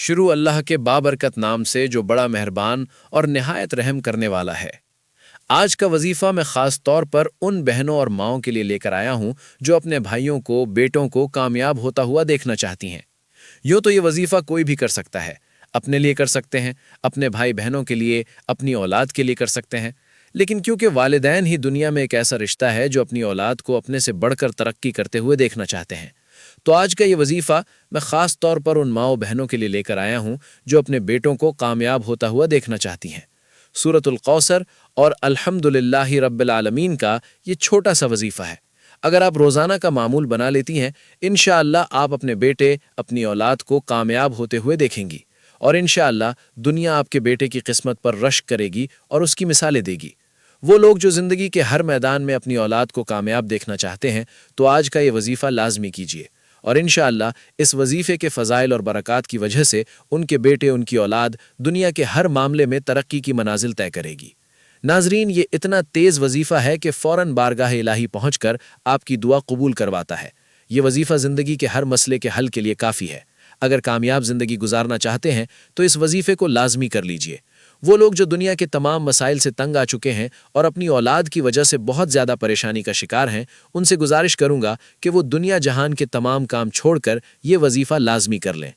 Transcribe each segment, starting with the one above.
شروع اللہ کے بابرکت نام سے جو بڑا مہربان اور نہایت رحم کرنے والا ہے۔ آج کا وظیفہ میں خاص طور پر ان بہنوں اور ماؤں کے لیے لے کر آیا ہوں جو اپنے بھائیوں کو، بیٹوں کو کامیاب ہوتا ہوا دیکھنا چاہتی ہیں۔ یوں تو یہ وظیفہ کوئی بھی کر سکتا ہے، اپنے لیے کر سکتے ہیں، اپنے بھائی بہنوں کے لیے، اپنی اولاد کے لیے کر سکتے ہیں، لیکن کیونکہ والدین ہی دنیا میں ایک ایسا رشتہ ہے جو اپنی اولاد کو اپنے سے بڑھ کر ترقی کرتے ہوئے دیکھنا چاہتے ہیں، تو آج کا یہ وظیفہ میں خاص طور پر ان ماؤں بہنوں کے لیے لے کر آیا ہوں جو اپنے بیٹوں کو کامیاب ہوتا ہوا دیکھنا چاہتی ہیں۔ سورۃ الکوثر اور الحمدللہ رب العالمین کا یہ چھوٹا سا وظیفہ ہے۔ اگر آپ روزانہ کا معمول بنا لیتی ہیں، انشاءاللہ آپ اپنے بیٹے، اپنی اولاد کو کامیاب ہوتے ہوئے دیکھیں گی، اور انشاءاللہ دنیا آپ کے بیٹے کی قسمت پر رشک کرے گی اور اس کی مثالیں دے گی۔ وہ لوگ جو زندگی کے ہر میدان میں اپنی اولاد کو کامیاب دیکھنا چاہتے ہیں تو آج کا یہ وظیفہ لازمی کیجیے، اور انشاءاللہ اس وظیفے کے فضائل اور برکات کی وجہ سے ان کے بیٹے، ان کی اولاد دنیا کے ہر معاملے میں ترقی کی منازل طے کرے گی۔ ناظرین، یہ اتنا تیز وظیفہ ہے کہ فوراً بارگاہ الہی پہنچ کر آپ کی دعا قبول کرواتا ہے۔ یہ وظیفہ زندگی کے ہر مسئلے کے حل کے لیے کافی ہے۔ اگر کامیاب زندگی گزارنا چاہتے ہیں تو اس وظیفے کو لازمی کر لیجئے۔ وہ لوگ جو دنیا کے تمام مسائل سے تنگ آ چکے ہیں اور اپنی اولاد کی وجہ سے بہت زیادہ پریشانی کا شکار ہیں، ان سے گزارش کروں گا کہ وہ دنیا جہان کے تمام کام چھوڑ کر یہ وظیفہ لازمی کر لیں۔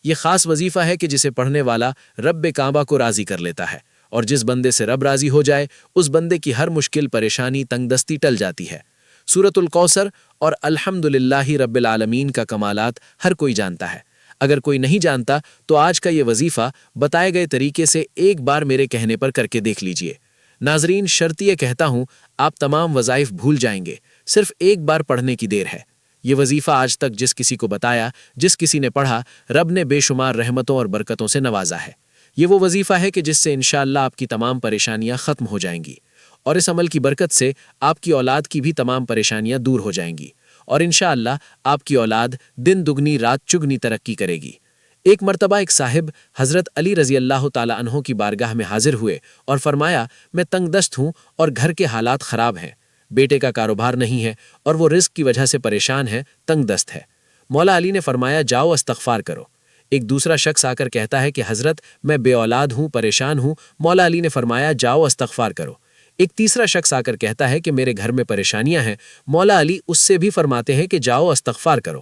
یہ خاص وظیفہ ہے کہ جسے پڑھنے والا رب کعبہ کو راضی کر لیتا ہے، اور جس بندے سے رب راضی ہو جائے اس بندے کی ہر مشکل، پریشانی، تنگ دستی ٹل جاتی ہے۔ سورۃ الکوثر اور الحمدللہ رب العالمین کا کمالات ہر کوئی جانتا ہے۔ اگر کوئی نہیں جانتا تو آج کا یہ وظیفہ بتائے گئے طریقے سے ایک بار میرے کہنے پر کر کے دیکھ لیجئے۔ ناظرین، شرط یہ کہتا ہوں آپ تمام وظائف بھول جائیں گے، صرف ایک بار پڑھنے کی دیر ہے۔ یہ وظیفہ آج تک جس کسی کو بتایا، جس کسی نے پڑھا، رب نے بے شمار رحمتوں اور برکتوں سے نوازا ہے۔ یہ وہ وظیفہ ہے کہ جس سے انشاءاللہ آپ کی تمام پریشانیاں ختم ہو جائیں گی، اور اس عمل کی برکت سے آپ کی اولاد کی بھی تمام پریشانیاں دور ہو جائیں گی، اور انشاءاللہ آپ کی اولاد دن دگنی رات چگنی ترقی کرے گی۔ ایک مرتبہ ایک صاحب حضرت علی رضی اللہ تعالیٰ عنہ کی بارگاہ میں حاضر ہوئے اور فرمایا، میں تنگ دست ہوں اور گھر کے حالات خراب ہیں، بیٹے کا کاروبار نہیں ہے اور وہ رزق کی وجہ سے پریشان ہے، تنگ دست ہے۔ مولا علی نے فرمایا، جاؤ استغفار کرو۔ ایک دوسرا شخص آ کر کہتا ہے کہ حضرت میں بے اولاد ہوں، پریشان ہوں۔ مولا علی نے فرمایا، جاؤ استغفار کرو۔ ایک تیسرا شخص آ کر کہتا ہے کہ میرے گھر میں پریشانیاں ہیں۔ مولا علی اس سے بھی فرماتے ہیں کہ جاؤ استغفار کرو۔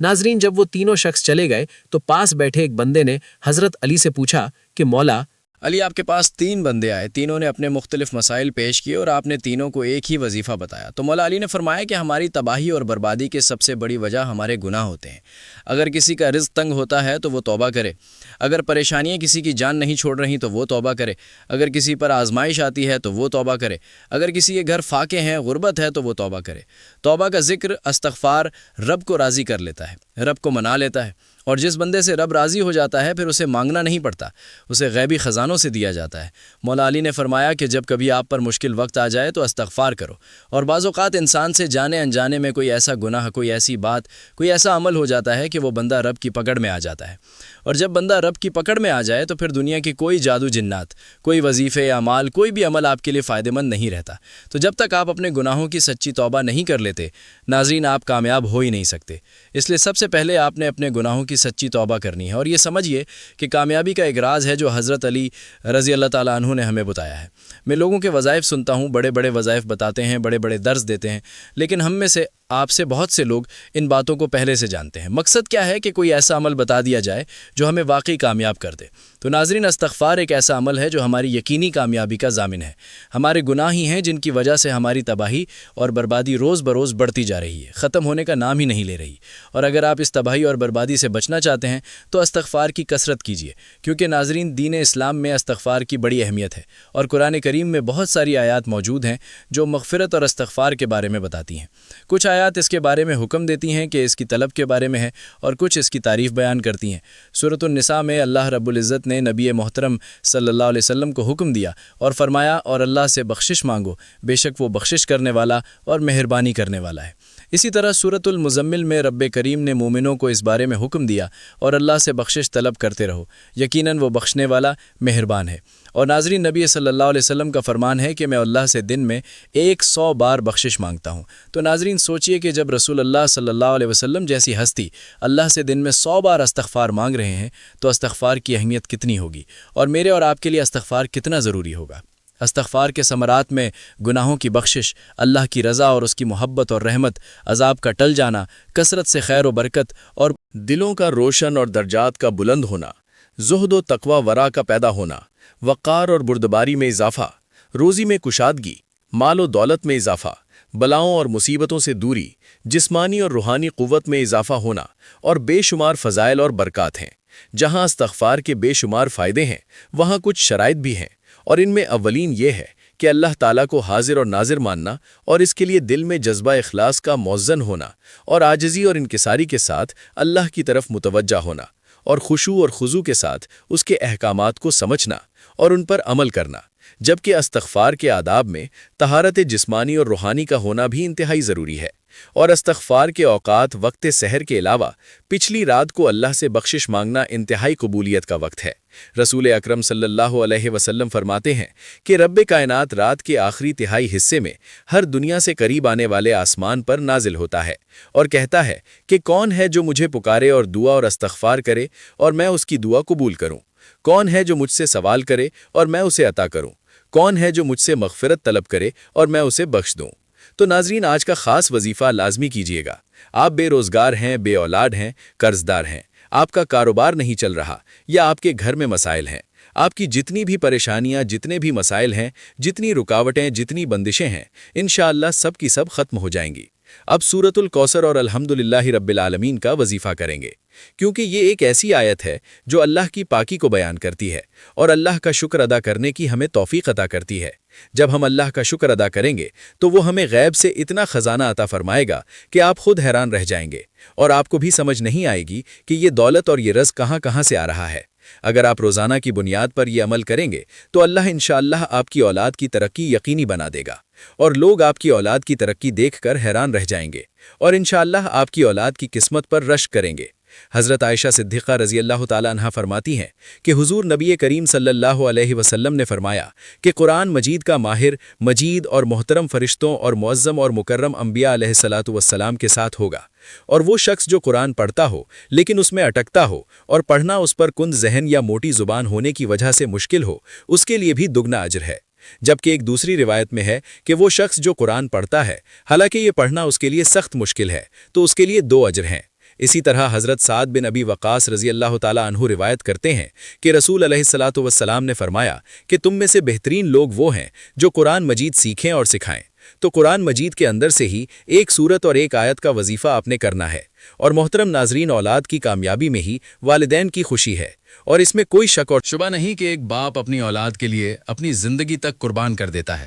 ناظرین، جب وہ تینوں شخص چلے گئے تو پاس بیٹھے ایک بندے نے حضرت علی سے پوچھا کہ مولا علی، آپ کے پاس 3 بندے آئے، تینوں نے اپنے مختلف مسائل پیش کیے اور آپ نے تینوں کو ایک ہی وظیفہ بتایا، تو مولا علی نے فرمایا کہ ہماری تباہی اور بربادی کی سب سے بڑی وجہ ہمارے گناہ ہوتے ہیں۔ اگر کسی کا رزق تنگ ہوتا ہے تو وہ توبہ کرے، اگر پریشانیاں کسی کی جان نہیں چھوڑ رہی تو وہ توبہ کرے، اگر کسی پر آزمائش آتی ہے تو وہ توبہ کرے، اگر کسی کے گھر فاقے ہیں، غربت ہے تو وہ توبہ کرے۔ توبہ کا ذکر، استغفار رب کو راضی کر لیتا ہے، رب کو منا لیتا ہے، اور جس بندے سے رب راضی ہو جاتا ہے پھر اسے مانگنا نہیں پڑتا، اسے غیبی خزانوں سے دیا جاتا ہے۔ مولا علی نے فرمایا کہ جب کبھی آپ پر مشکل وقت آ جائے تو استغفار کرو، اور بعض اوقات انسان سے جانے انجانے میں کوئی ایسا گناہ، کوئی ایسی بات، کوئی ایسا عمل ہو جاتا ہے کہ وہ بندہ رب کی پکڑ میں آ جاتا ہے، اور جب بندہ رب کی پکڑ میں آ جائے تو پھر دنیا کی کوئی جادو جنات، کوئی وظیفے، اعمال، کوئی بھی عمل آپ کے لیے فائدہ مند نہیں رہتا۔ تو جب تک آپ اپنے گناہوں کی سچی توبہ نہیں کر لیتے، ناظرین، آپ کامیاب ہو ہی نہیں سکتے۔ اس لیے سب سے پہلے آپ نے اپنے گناہوں کی سچی توبہ کرنی ہے، اور یہ سمجھیے کہ کامیابی کا ایک راز ہے جو حضرت علی رضی اللہ تعالیٰ عنہ نے ہمیں بتایا ہے۔ میں لوگوں کے وظائف سنتا ہوں، بڑے بڑے وظائف بتاتے ہیں، بڑے بڑے درس دیتے ہیں، لیکن ہم میں سے آپ سے بہت سے لوگ ان باتوں کو پہلے سے جانتے ہیں۔ مقصد کیا ہے کہ کوئی ایسا عمل بتا دیا جائے جو ہمیں واقعی کامیاب کر دے۔ تو ناظرین، استغفار ایک ایسا عمل ہے جو ہماری یقینی کامیابی کا ضامن ہے۔ ہمارے گناہ ہی ہیں جن کی وجہ سے ہماری تباہی اور بربادی روز بروز بڑھتی جا رہی ہے، ختم ہونے کا نام ہی نہیں لے رہی، اور اگر آپ اس تباہی اور بربادی سے بچنا چاہتے ہیں تو استغفار کی کثرت کیجیے، کیونکہ ناظرین، دین اسلام میں استغفار کی بڑی اہمیت ہے، اور قرآن کریم میں بہت ساری آیات موجود ہیں جو مغفرت اور استغفار کے بارے میں بتاتی ہیں۔ کچھ آیات اس کے بارے میں حکم دیتی ہیں کہ اس کی طلب کے بارے میں ہے، اور کچھ اس کی تعریف بیان کرتی ہیں۔ سورۃ النساء میں اللہ رب العزت نے نبی محترم صلی اللہ علیہ وسلم کو حکم دیا اور فرمایا، اور اللہ سے بخشش مانگو، بے شک وہ بخشش کرنے والا اور مہربانی کرنے والا ہے۔ اسی طرح سورۃ المزمل میں رب کریم نے مومنوں کو اس بارے میں حکم دیا اور اللہ سے بخشش طلب کرتے رہو، یقیناً وہ بخشنے والا مہربان ہے۔ اور ناظرین، نبی صلی اللہ علیہ وسلم کا فرمان ہے کہ میں اللہ سے دن میں 100 بار بخشش مانگتا ہوں۔ تو ناظرین سوچئے کہ جب رسول اللہ صلی اللہ علیہ وسلم جیسی ہستی اللہ سے دن میں 100 بار استغفار مانگ رہے ہیں تو استغفار کی اہمیت کتنی ہوگی، اور میرے اور آپ کے لیے استغفار کتنا ضروری ہوگا۔ استغفار کے ثمرات میں گناہوں کی بخشش، اللہ کی رضا اور اس کی محبت اور رحمت، عذاب کا ٹل جانا، کثرت سے خیر و برکت اور دلوں کا روشن اور درجات کا بلند ہونا، زہد و تقوی ورا کا پیدا ہونا، وقار اور بردباری میں اضافہ، روزی میں کشادگی، مال و دولت میں اضافہ، بلاؤں اور مصیبتوں سے دوری، جسمانی اور روحانی قوت میں اضافہ ہونا اور بے شمار فضائل اور برکات ہیں۔ جہاں استغفار کے بے شمار فائدے ہیں، وہاں کچھ شرائط بھی ہیں، اور ان میں اولین یہ ہے کہ اللہ تعالیٰ کو حاضر اور ناظر ماننا اور اس کے لیے دل میں جذبہ اخلاص کا موزن ہونا اور عاجزی اور انکساری کے ساتھ اللہ کی طرف متوجہ ہونا اور خشوع اور خضوع کے ساتھ اس کے احکامات کو سمجھنا اور ان پر عمل کرنا، جبکہ استغفار کے آداب میں طہارت جسمانی اور روحانی کا ہونا بھی انتہائی ضروری ہے۔ اور استغفار کے اوقات وقت سحر کے علاوہ پچھلی رات کو اللہ سے بخشش مانگنا انتہائی قبولیت کا وقت ہے۔ رسول اکرم صلی اللہ علیہ وسلم فرماتے ہیں کہ رب کائنات رات کے آخری تہائی حصے میں ہر دنیا سے قریب آنے والے آسمان پر نازل ہوتا ہے اور کہتا ہے کہ کون ہے جو مجھے پکارے اور دعا اور استغفار کرے اور میں اس کی دعا قبول کروں، کون ہے جو مجھ سے سوال کرے اور میں اسے عطا کروں، کون ہے جو مجھ سے مغفرت طلب کرے اور میں اسے بخش دوں۔ تو ناظرین، آج کا خاص وظیفہ لازمی کیجیے گا۔ آپ بے روزگار ہیں، بے اولاد ہیں، قرض دار ہیں، آپ کا کاروبار نہیں چل رہا یا آپ کے گھر میں مسائل ہیں، آپ کی جتنی بھی پریشانیاں، جتنے بھی مسائل ہیں، جتنی رکاوٹیں، جتنی بندشیں ہیں، انشاءاللہ سب کی سب ختم ہو جائیں گی۔ اب سورۃ الکوثر اور الحمدللہ رب العالمین کا وظیفہ کریں گے، کیونکہ یہ ایک ایسی آیت ہے جو اللہ کی پاکی کو بیان کرتی ہے اور اللہ کا شکر ادا کرنے کی ہمیں توفیق عطا کرتی ہے۔ جب ہم اللہ کا شکر ادا کریں گے تو وہ ہمیں غیب سے اتنا خزانہ عطا فرمائے گا کہ آپ خود حیران رہ جائیں گے، اور آپ کو بھی سمجھ نہیں آئے گی کہ یہ دولت اور یہ رزق کہاں سے آ رہا ہے۔ اگر آپ روزانہ کی بنیاد پر یہ عمل کریں گے تو اللہ انشاءاللہ آپ کی اولاد کی ترقی یقینی بنا دے گا، اور لوگ آپ کی اولاد کی ترقی دیکھ کر حیران رہ جائیں گے اور انشاءاللہ آپ کی اولاد کی قسمت پر رشک کریں گے۔ حضرت عائشہ صدیقہ رضی اللہ تعالیٰ عنہا فرماتی ہیں کہ حضور نبی کریم صلی اللہ علیہ وسلم نے فرمایا کہ قرآن مجید کا ماہر مجید اور محترم فرشتوں اور معظم اور مکرم انبیاء علیہ الصلاۃ والسلام کے ساتھ ہوگا، اور وہ شخص جو قرآن پڑھتا ہو لیکن اس میں اٹکتا ہو اور پڑھنا اس پر کند ذہن یا موٹی زبان ہونے کی وجہ سے مشکل ہو، اس کے لیے بھی دگنا اجر ہے۔ جبکہ ایک دوسری روایت میں ہے کہ وہ شخص جو قرآن پڑھتا ہے حالانکہ یہ پڑھنا اس کے لیے سخت مشکل ہے تو اس کے لیے 2 اجر ہیں۔ اسی طرح حضرت سعد بن ابی وقاص رضی اللہ تعالیٰ عنہ روایت کرتے ہیں کہ رسول علیہ الصلاۃ والسلام نے فرمایا کہ تم میں سے بہترین لوگ وہ ہیں جو قرآن مجید سیکھیں اور سکھائیں۔ تو قرآن مجید کے اندر سے ہی ایک سورت اور ایک آیت کا وظیفہ آپ نے کرنا ہے، اور محترم ناظرین، اولاد کی کامیابی میں ہی والدین کی خوشی ہے، اور اس میں کوئی شک اور شبہ نہیں کہ ایک باپ اپنی اولاد کے لیے اپنی زندگی تک قربان کر دیتا ہے،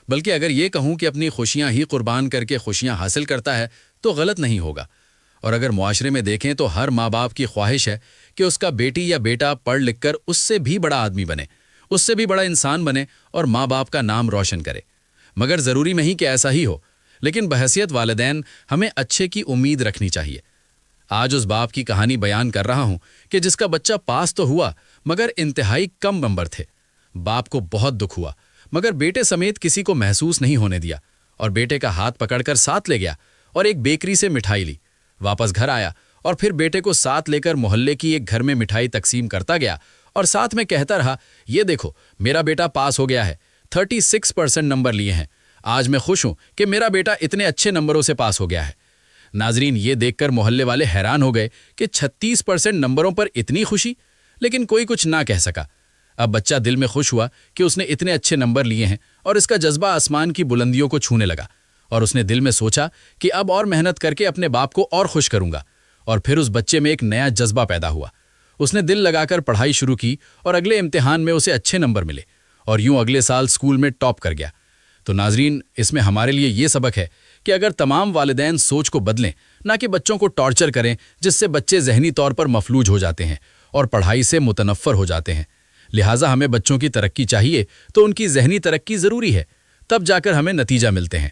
بلکہ اگر یہ کہوں کہ اپنی خوشیاں ہی قربان کر کے خوشیاں حاصل کرتا ہے تو غلط نہیں ہوگا۔ اور اگر معاشرے میں دیکھیں تو ہر ماں باپ کی خواہش ہے کہ اس کا بیٹی یا بیٹا پڑھ لکھ کر اس سے بھی بڑا آدمی بنے، اس سے بھی بڑا انسان بنے اور ماں باپ کا نام روشن کرے، مگر ضروری نہیں کہ ایسا ہی ہو، لیکن بحیثیت والدین ہمیں اچھے کی امید رکھنی چاہیے۔ آج اس باپ کی کہانی بیان کر رہا ہوں کہ جس کا بچہ پاس تو ہوا مگر انتہائی کم نمبر تھے۔ باپ کو بہت دکھ ہوا، مگر بیٹے سمیت کسی کو محسوس نہیں ہونے دیا، اور بیٹے کا ہاتھ پکڑ کر ساتھ لے گیا اور ایک بیکری سے مٹھائی لی، واپس گھر آیا اور پھر بیٹے کو ساتھ لے کر محلے کی ایک گھر میں مٹھائی تقسیم کرتا گیا اور ساتھ میں کہتا رہا، یہ دیکھو میرا بیٹا پاس ہو گیا ہے، 36% نمبر لیے ہیں، آج میں خوش ہوں کہ میرا بیٹا اتنے اچھے نمبروں سے پاس ہو گیا ہے۔ ناظرین، یہ دیکھ کر محلے والے حیران ہو گئے کہ 36% نمبروں پر اتنی خوشی، لیکن کوئی کچھ نہ کہہ سکا۔ اب بچہ دل میں خوش ہوا کہ اس نے اتنے اچھے نمبر لیے ہیں اور اس کا جذبہ آسمان کی بلندیوں کو چھونے لگا، اور اس نے دل میں سوچا کہ اب اور محنت کر کے اپنے باپ کو اور خوش کروں گا، اور پھر اس بچے میں ایک نیا جذبہ پیدا ہوا۔ اس نے دل لگا کر پڑھائی شروع کی اور اگلے امتحان میں اسے اچھے نمبر ملے اور یوں اگلے سال اسکول میں ٹاپ کر گیا۔ تو ناظرین، اس میں ہمارے لیے یہ سبق ہے کہ اگر تمام والدین سوچ کو بدلیں، نہ کہ بچوں کو ٹارچر کریں جس سے بچے ذہنی طور پر مفلوج ہو جاتے ہیں اور پڑھائی سے متنفر ہو جاتے ہیں۔ لہٰذا ہمیں بچوں کی ترقی چاہیے تو ان کی ذہنی ترقی ضروری ہے، تب جا کر ہمیں نتیجہ ملتے ہیں۔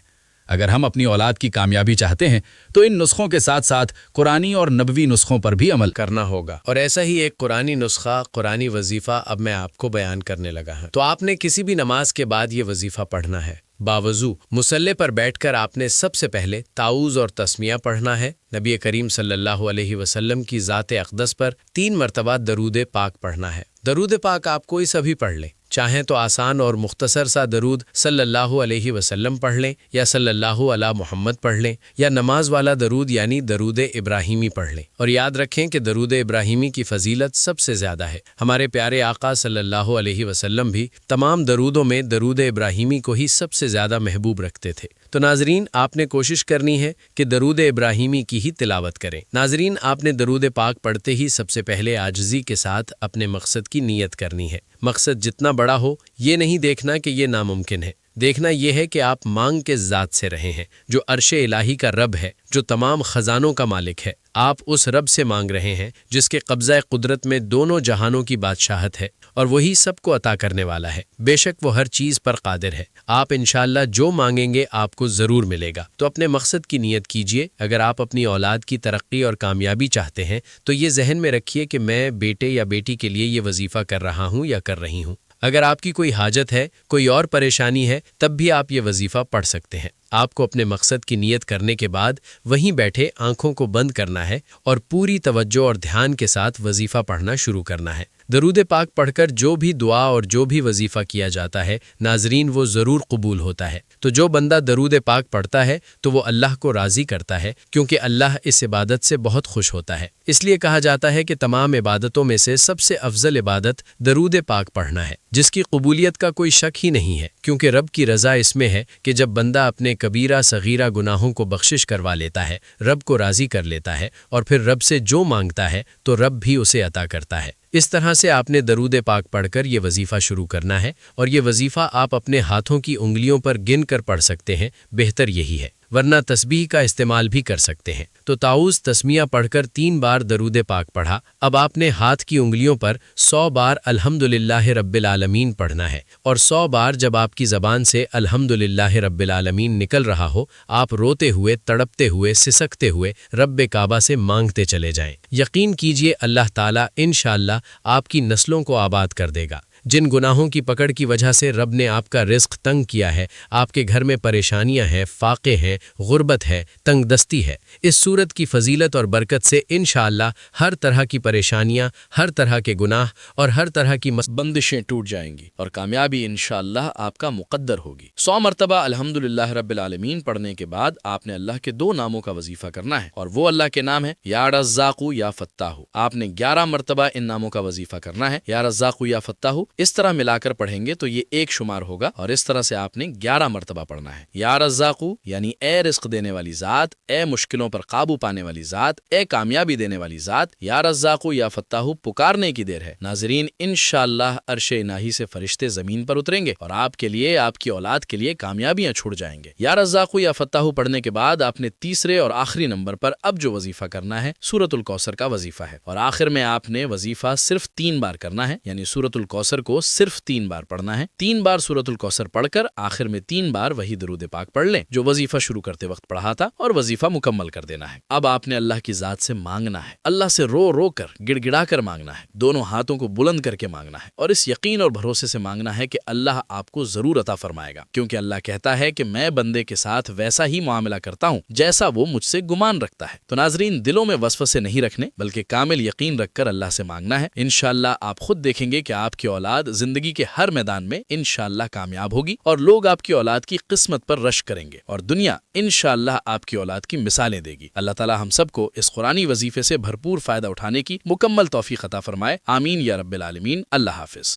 اگر ہم اپنی اولاد کی کامیابی چاہتے ہیں تو ان نسخوں کے ساتھ ساتھ قرآنی اور نبوی نسخوں پر بھی عمل کرنا ہوگا، اور ایسا ہی ایک قرآنی نسخہ، قرآنی وظیفہ اب میں آپ کو بیان کرنے لگا ہوں۔ تو آپ نے کسی بھی نماز کے بعد یہ وظیفہ پڑھنا ہے۔ باوضو مصلی پر بیٹھ کر آپ نے سب سے پہلے تعوذ اور تسمیہ پڑھنا ہے۔ نبی کریم صلی اللہ علیہ وسلم کی ذات اقدس پر 3 مرتبہ درود پاک پڑھنا ہے۔ درود پاک آپ کوئی سا بھی پڑھ لیں، چاہیں تو آسان اور مختصر سا درود صلی اللہ علیہ وسلم پڑھ لیں، یا صلی اللہ علی محمد پڑھ لیں، یا نماز والا درود یعنی درود ابراہیمی پڑھ لیں۔ اور یاد رکھیں کہ درود ابراہیمی کی فضیلت سب سے زیادہ ہے۔ ہمارے پیارے آقا صلی اللہ علیہ وسلم بھی تمام درودوں میں درود ابراہیمی کو ہی سب سے زیادہ محبوب رکھتے تھے۔ تو ناظرین، آپ نے کوشش کرنی ہے کہ درود ابراہیمی کی ہی تلاوت کریں۔ ناظرین، آپ نے درود پاک پڑھتے ہی سب سے پہلے عاجزی کے ساتھ اپنے مقصد کی نیت کرنی ہے۔ مقصد جتنا بڑا ہو، یہ نہیں دیکھنا کہ یہ ناممکن ہے، دیکھنا یہ ہے کہ آپ مانگ کے ذات سے رہے ہیں جو عرش الہی کا رب ہے، جو تمام خزانوں کا مالک ہے۔ آپ اس رب سے مانگ رہے ہیں جس کے قبضہ قدرت میں دونوں جہانوں کی بادشاہت ہے، اور وہی سب کو عطا کرنے والا ہے۔ بے شک وہ ہر چیز پر قادر ہے۔ آپ انشاءاللہ جو مانگیں گے آپ کو ضرور ملے گا۔ تو اپنے مقصد کی نیت کیجئے۔ اگر آپ اپنی اولاد کی ترقی اور کامیابی چاہتے ہیں تو یہ ذہن میں رکھیے کہ میں بیٹے یا بیٹی کے لیے یہ وظیفہ کر رہا ہوں یا کر رہی ہوں۔ اگر آپ کی کوئی حاجت ہے، کوئی اور پریشانی ہے، تب بھی آپ یہ وظیفہ پڑھ سکتے ہیں۔ آپ کو اپنے مقصد کی نیت کرنے کے بعد وہیں بیٹھے آنکھوں کو بند کرنا ہے اور پوری توجہ اور دھیان کے ساتھ وظیفہ پڑھنا شروع کرنا ہے۔ درود پاک پڑھ کر جو بھی دعا اور جو بھی وظیفہ کیا جاتا ہے ناظرین، وہ ضرور قبول ہوتا ہے۔ تو جو بندہ درود پاک پڑھتا ہے تو وہ اللہ کو راضی کرتا ہے، کیونکہ اللہ اس عبادت سے بہت خوش ہوتا ہے۔ اس لیے کہا جاتا ہے کہ تمام عبادتوں میں سے سب سے افضل عبادت درود پاک پڑھنا ہے، جس کی قبولیت کا کوئی شک ہی نہیں ہے، کیونکہ رب کی رضا اس میں ہے کہ جب بندہ اپنے کبیرہ صغیرہ گناہوں کو بخشش کروا لیتا ہے، رب کو راضی کر لیتا ہے، اور پھر رب سے جو مانگتا ہے تو رب بھی اسے عطا کرتا ہے۔ اس طرح سے آپ نے درود پاک پڑھ کر یہ وظیفہ شروع کرنا ہے، اور یہ وظیفہ آپ اپنے ہاتھوں کی انگلیوں پر گن کر پڑھ سکتے ہیں، بہتر یہی ہے، ورنہ تسبیح کا استعمال بھی کر سکتے ہیں۔ تو تعوذ تسمیہ پڑھ کر 3 بار درود پاک پڑھا۔ اب آپ نے ہاتھ کی انگلیوں پر 100 بار الحمدللہ رب العالمین پڑھنا ہے، اور 100 بار جب آپ کی زبان سے الحمدللہ رب العالمین نکل رہا ہو، آپ روتے ہوئے، تڑپتے ہوئے، سسکتے ہوئے رب کعبہ سے مانگتے چلے جائیں۔ یقین کیجئے اللہ تعالیٰ انشاءاللہ آپ کی نسلوں کو آباد کر دے گا۔ جن گناہوں کی پکڑ کی وجہ سے رب نے آپ کا رزق تنگ کیا ہے، آپ کے گھر میں پریشانیاں ہیں، فاقے ہیں، غربت ہے، تنگ دستی ہے، اس صورت کی فضیلت اور برکت سے انشاءاللہ ہر طرح کی پریشانیاں، ہر طرح کے گناہ اور ہر طرح کی بندشیں ٹوٹ جائیں گی، اور کامیابی انشاءاللہ آپ کا مقدر ہوگی۔ 100 مرتبہ الحمدللہ رب العالمین پڑھنے کے بعد آپ نے اللہ کے 2 ناموں کا وظیفہ کرنا ہے، اور وہ اللہ کے نام ہے یا رزاق یا فتاح۔ آپ نے 11 مرتبہ ان ناموں کا وظیفہ کرنا ہے، یا رزاق یا فتاح۔ اس طرح ملا کر پڑھیں گے تو یہ 1 شمار ہوگا، اور اس طرح سے آپ نے 11 مرتبہ پڑھنا ہے۔ یا رزاق یعنی اے رزق دینے والی ذات، اے مشکلوں پر قابو پانے والی ذات، اے کامیابی دینے والی ذات۔ یا رزاق یا فتاح پکارنے کی دیر ہے۔ ناظرین، انشاءاللہ عرش الہی سے فرشتے زمین پر اتریں گے اور آپ کے لیے، آپ کی اولاد کے لیے کامیابیاں چھوڑ جائیں گے۔ یا رزاق یا فتاح پڑھنے کے بعد آپ نے تیسرے اور آخری نمبر پر اب جو وظیفہ کرنا ہے سورۃ الکوثر کا وظیفہ ہے، اور آخر میں آپ نے وظیفہ صرف 3 بار کرنا ہے، یعنی سورۃ الکوثر کو صرف 3 بار پڑھنا ہے۔ 3 بار سورۃ الکوثر پڑھ کر آخر میں 3 بار وہی درود پاک پڑھ لیں جو وظیفہ شروع کرتے وقت پڑھا تھا، اور وظیفہ مکمل کر دینا ہے۔ اب آپ نے اللہ کی ذات سے مانگنا ہے، اللہ سے رو رو کر، گڑ گڑا کر مانگنا ہے، دونوں ہاتھوں کو بلند کر کے مانگنا ہے، اور اس یقین اور بھروسے سے مانگنا ہے کہ اللہ آپ کو ضرور عطا فرمائے گا، کیونکہ اللہ کہتا ہے کہ میں بندے کے ساتھ ویسا ہی معاملہ کرتا ہوں جیسا وہ مجھ سے گمان رکھتا ہے۔ تو ناظرین، دلوں میں وسوسے نہیں رکھنے بلکہ کامل یقین رکھ کر اللہ سے مانگنا ہے۔ انشاءاللہ آپ خود دیکھیں گے کہ آپ کی اولاد زندگی کے ہر میدان میں انشاءاللہ کامیاب ہوگی، اور لوگ آپ کی اولاد کی قسمت پر رشک کریں گے، اور دنیا انشاءاللہ آپ کی اولاد کی مثالیں دے گی۔ اللہ تعالی ہم سب کو اس قرآنی وظیفے سے بھرپور فائدہ اٹھانے کی مکمل توفیق عطا فرمائے، آمین یا رب العالمین۔ اللہ حافظ۔